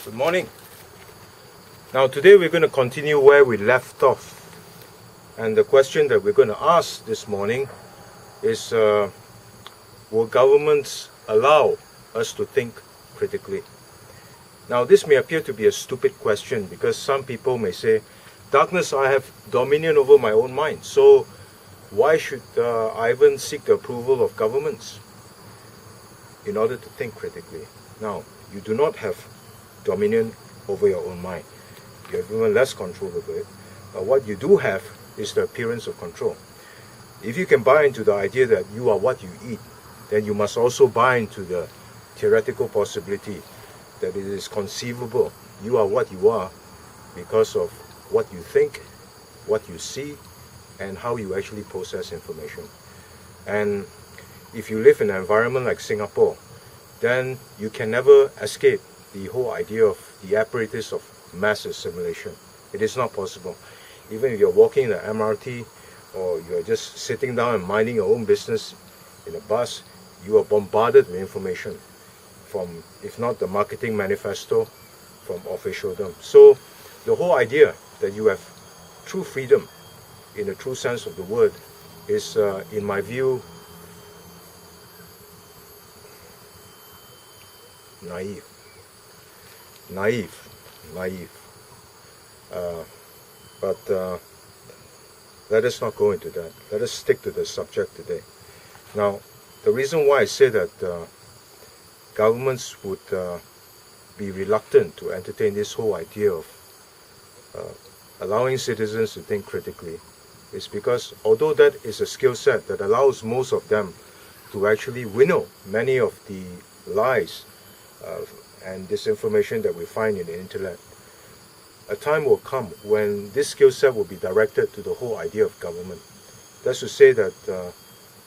Good morning. Now today we're going to continue where we left off. And the question that we're going to ask this morning is, will governments allow us to think critically? Now this may appear to be a stupid question because some people may say, Douglas, I have dominion over my own mind, so why should I even seek the approval of governments in order to think critically? Now, you do not have dominion over your own mind. You have even less control over it. But what you do have is the appearance of control. If you can buy into the idea that you are what you eat, then you must also buy into the theoretical possibility that it is conceivable you are what you are because of what you think, what you see, and how you actually process information. And if you live in an environment like Singapore, then you can never escape the whole idea of the apparatus of mass assimilation. It is not possible. Even if you're walking in the MRT or you're just sitting down and minding your own business in a bus, you are bombarded with information from, if not the marketing manifesto, from officialdom. So the whole idea that you have true freedom in the true sense of the word is, in my view, naive. But let us not go into that. Let us stick to the subject today. Now, the reason why I say that governments would be reluctant to entertain this whole idea of allowing citizens to think critically is because although that is a skill set that allows most of them to actually winnow many of the lies and disinformation that we find in the internet, a time will come when this skill set will be directed to the whole idea of government. That's to say that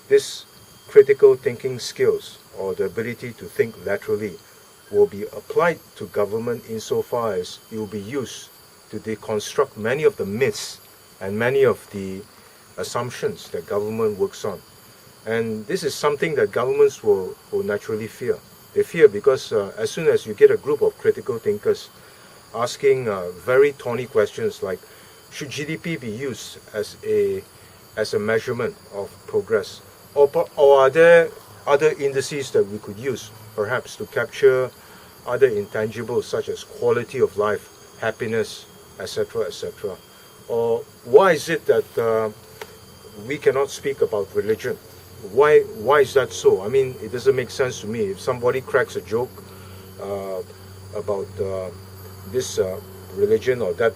this critical thinking skills or the ability to think laterally will be applied to government insofar as it will be used to deconstruct many of the myths and many of the assumptions that government works on. And this is something that governments will naturally fear. They fear because as soon as you get a group of critical thinkers asking very thorny questions like, should GDP be used as a measurement of progress? Or are there other indices that we could use, perhaps to capture other intangibles such as quality of life, happiness, etc., etc.? Or why is it that we cannot speak about religion? Why is that so? I mean, it doesn't make sense to me. If somebody cracks a joke about this religion or that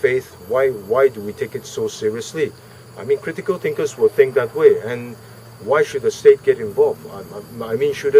faith, why do we take it so seriously? I mean, critical thinkers will think that way. And why should the state get involved? I mean, shouldn't